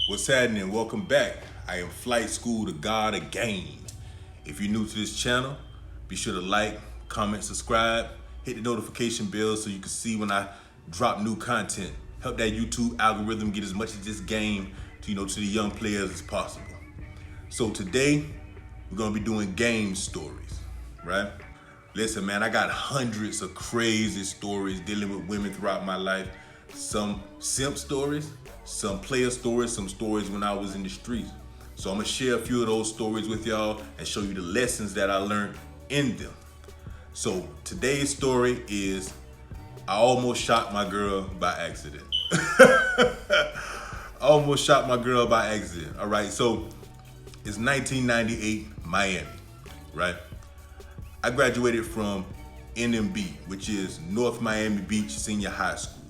What's happening? Welcome back. I am Flight School, the God of Game. If you're new to this channel, be sure to like, comment, subscribe, hit the notification bell so you can see when I drop new content. Help that YouTube algorithm get as much of this game to the young players as possible. So today, we're gonna be doing game stories, right? Listen, man, I got hundreds of crazy stories dealing with women throughout my life. Some simp stories, some player stories, some stories when I was in the streets. So I'm gonna share a few of those stories with y'all and show you the lessons that I learned in them. So today's story is I almost shot my girl by accident. I almost shot my girl by accident. All right, so it's 1998, Miami, right? I graduated from NMB, which is North Miami Beach Senior High School.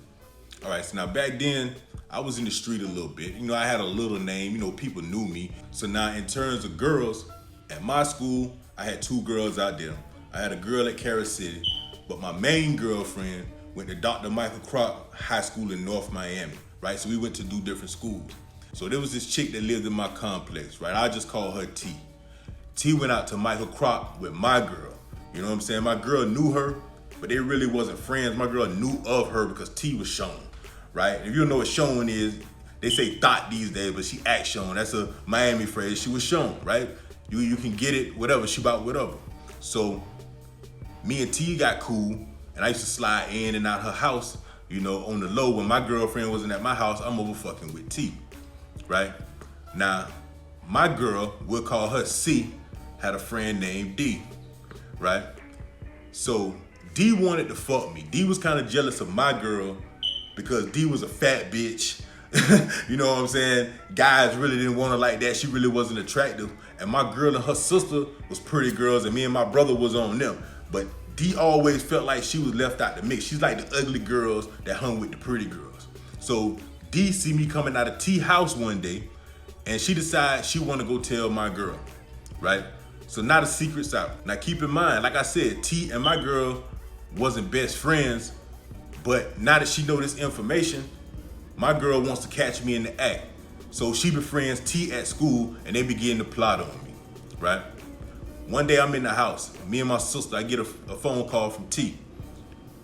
All right, so now back then, I was in the street a little bit. I had a little name, people knew me. So now in terms of girls, at my school, I had two girls out there. I had a girl at Carol City, but my main girlfriend went to Dr. Michael Kroc High School in North Miami, right? So we went to do different schools. So there was this chick that lived in my complex, right? I just call her T. T went out to Michael Kroc with my girl. You know what I'm saying? My girl knew her, but they really wasn't friends. My girl knew of her because T was shown, right? If you don't know what shown is, they say thought these days, but she act shown. That's a Miami phrase. She was shown, right? You can get it, whatever, she about whatever. So me and T got cool, and I used to slide in and out her house, on the low. When my girlfriend wasn't at my house, I'm over fucking with T, right? Now, my girl, we'll call her C, had a friend named D, right? So D wanted to fuck me. D was kind of jealous of my girl because D was a fat bitch. You know what I'm saying? Guys really didn't want her like that. She really wasn't attractive. And my girl and her sister was pretty girls, and me and my brother was on them. But D always felt like she was left out the mix. She's like the ugly girls that hung with the pretty girls. So D see me coming out of T house one day, and she decides she want to go tell my girl, right? So now the secret's out. Now keep in mind, like I said, T and my girl wasn't best friends, but now that she know this information, my girl wants to catch me in the act. So she befriends T at school, and they begin to plot on me, right? One day I'm in the house, me and my sister, I get a phone call from T.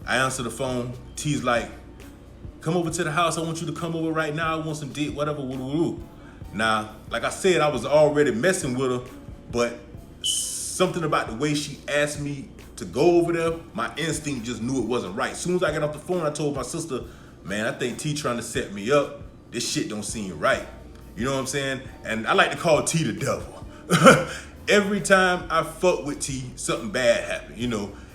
I answer the phone, T's like, come over to the house, I want you to come over right now, I want some dick, whatever, woo. Now, like I said, I was already messing with her, but something about the way she asked me to go over there, my instinct just knew it wasn't right. As soon as I got off the phone, I told my sister, man, I think T trying to set me up. This shit don't seem right. You know what I'm saying? And I like to call T the devil. Every time I fuck with T, something bad happened.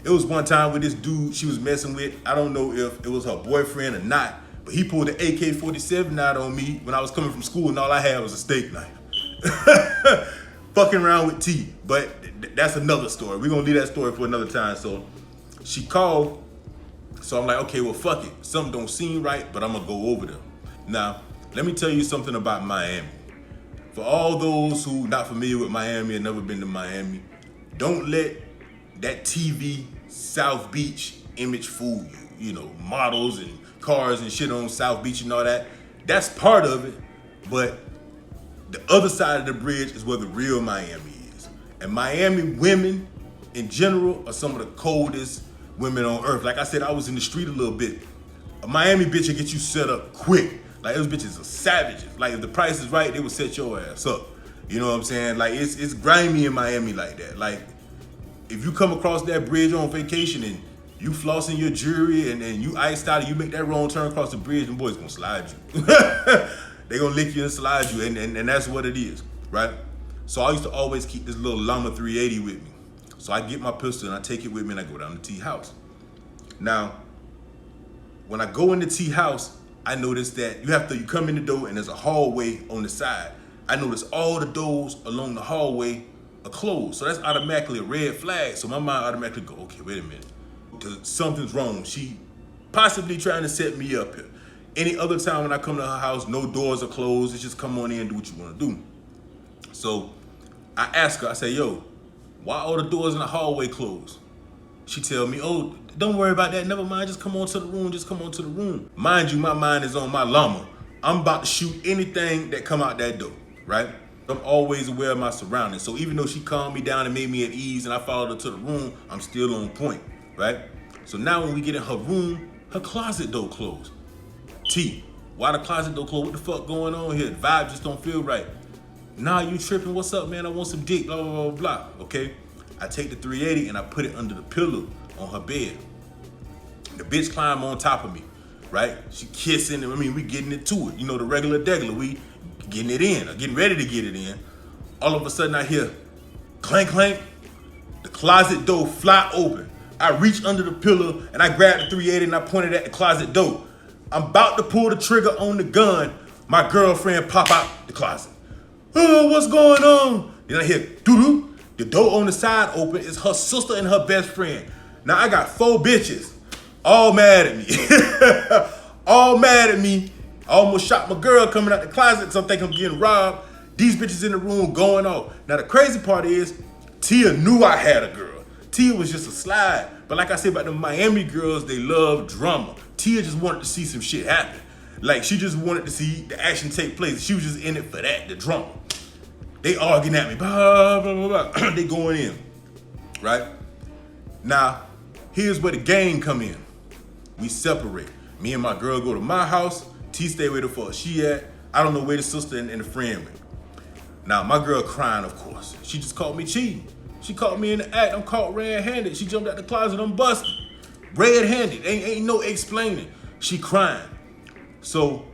It was one time with this dude she was messing with. I don't know if it was her boyfriend or not, but he pulled the AK-47 out on me when I was coming from school, and all I had was a steak knife. Fucking around with T, but that's another story. We're gonna leave that story for another time. So she called, so I'm like, okay, well, fuck it. Something don't seem right, but I'm gonna go over there. Now, let me tell you something about Miami. For all those who not familiar with Miami and never been to Miami, don't let that TV South Beach image fool you. Models and cars and shit on South Beach and all that. That's part of it, but the other side of the bridge is where the real Miami is. And Miami women in general are some of the coldest women on earth. Like I said, I was in the street a little bit. A Miami bitch will get you set up quick. Like, those bitches are savages. Like, if the price is right, they will set your ass up. You know what I'm saying? Like, it's grimy in Miami like that. Like, if you come across that bridge on vacation and you flossing your jewelry and you iced out and you make that wrong turn across the bridge, them boys gonna slide you. They gonna lick you and slide you, and that's what it is, right? So I used to always keep this little Llama 380 with me. So I get my pistol and I take it with me and I go down to T house. Now, when I go into T house, I notice that you come in the door and there's a hallway on the side. I notice all the doors along the hallway are closed. So that's automatically a red flag. So my mind automatically go, okay, wait a minute. Something's wrong. She possibly trying to set me up here. Any other time when I come to her house, no doors are closed. It's just come on in and do what you want to do. So I ask her, I say, yo, why all the doors in the hallway closed? She tell me, oh, don't worry about that. Never mind. Just come on to the room. Mind you, my mind is on my llama. I'm about to shoot anything that come out that door, right? I'm always aware of my surroundings. So even though she calmed me down and made me at ease and I followed her to the room, I'm still on point, right? So now when we get in her room, her closet door closed. T, why the closet door closed? What the fuck going on here? The vibe just don't feel right. Nah, you tripping? What's up, man? I want some dick, blah, blah, blah, blah. Okay? I take the 380 and I put it under the pillow on her bed. The bitch climb on top of me, right? She kissing, I mean, we getting it to it. You know, the regular degular, we getting it in, or getting ready to get it in. All of a sudden I hear clank, clank. The closet door fly open. I reach under the pillow and I grab the 380 and I pointed at the closet door. I'm about to pull the trigger on the gun. My girlfriend pop out the closet. Oh, what's going on? Then I hear doo-doo. The door on the side open. It's her sister and her best friend. Now I got 4 bitches all mad at me. All mad at me. I almost shot my girl coming out the closet because I think I'm getting robbed. These bitches in the room going off. Now the crazy part is, Tia knew I had a girl. Tia was just a slide. But like I said about the Miami girls, they love drama. Tia just wanted to see some shit happen. Like she just wanted to see the action take place. She was just in it for that, the drama. They arguing at me, blah, blah, blah, blah. They going in, right? Now, here's where the game come in. We separate. Me and my girl go to my house. T stay where the fuck she at. I don't know where the sister and the friend went. Now, my girl crying, of course. She just caught me cheating. She caught me in the act. I'm caught red-handed. She jumped out the closet. I'm busted. Red-handed. Ain't no explaining. She crying. So,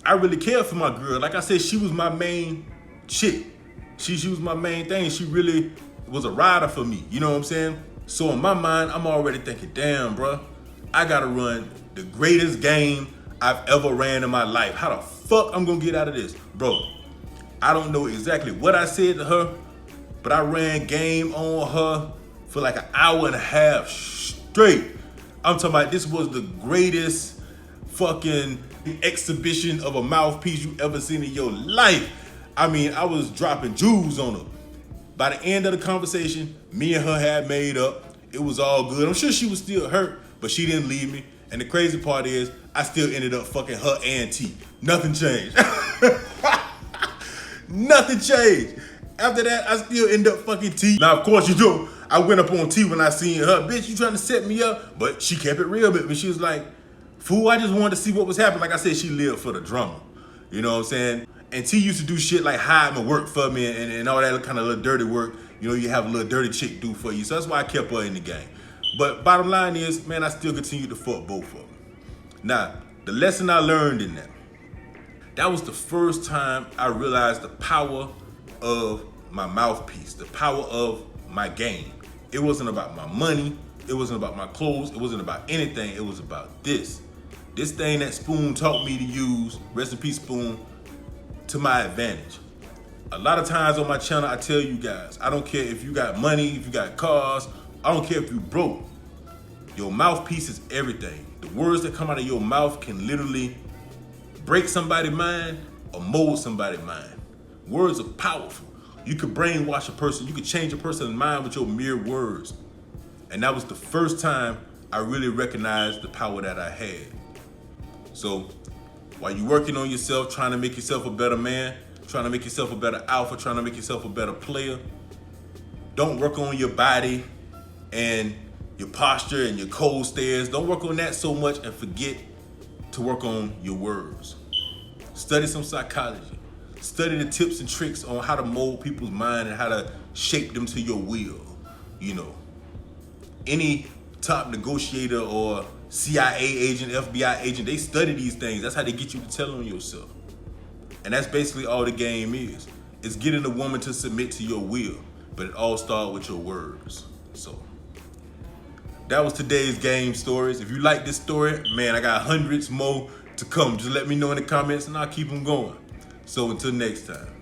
I really cared for my girl. Like I said, she was my main chick. She was my main thing. She really was a rider for me. You know what I'm saying? So in my mind, I'm already thinking, damn, bro, I gotta run the greatest game I've ever ran in my life. How the fuck I'm gonna get out of this? Bro, I don't know exactly what I said to her, but I ran game on her for like an hour and a half straight. I'm talking about this was the greatest fucking exhibition of a mouthpiece you ever seen in your life. I mean, I was dropping jewels on her. By the end of the conversation, me and her had made up. It was all good. I'm sure she was still hurt, but she didn't leave me. And the crazy part is, I still ended up fucking her and T. Nothing changed. Nothing changed. After that, I still end up fucking T. Now, of course, you know, I went up on T when I seen her. Bitch, you trying to set me up? But she kept it real with me. She was like, fool, I just wanted to see what was happening. Like I said, she lived for the drama. You know what I'm saying? And T used to do shit like hide my work for me and all that kind of little dirty work. You know, you have a little dirty chick do for you. So that's why I kept her in the game. But bottom line is, man, I still continue to fuck both of them. Now, the lesson I learned in that was the first time I realized the power of my mouthpiece, the power of my game. It wasn't about my money. It wasn't about my clothes. It wasn't about anything. It was about this. This thing that Spoon taught me to use, rest in peace Spoon, to my advantage. A lot of times on my channel, I tell you guys, I don't care if you got money, if you got cars, I don't care if you broke. Your mouthpiece is everything. The words that come out of your mouth can literally break somebody's mind or mold somebody's mind. Words are powerful. You could brainwash a person. You could change a person's mind with your mere words. And that was the first time I really recognized the power that I had. So while you're working on yourself, trying to make yourself a better man, trying to make yourself a better alpha, trying to make yourself a better player, don't work on your body and your posture and your cold stares. Don't work on that so much and forget to work on your words. Study some psychology. Study the tips and tricks on how to mold people's mind and how to shape them to your will. You know, any top negotiator or CIA agent, FBI agent, they study these things. That's how they get you to tell on yourself. And that's basically all the game is. It's getting a woman to submit to your will, but it all starts with your words. So that was today's game stories. If you like this story, man, I got hundreds more to come. Just let me know in the comments and I'll keep them going. So until next time.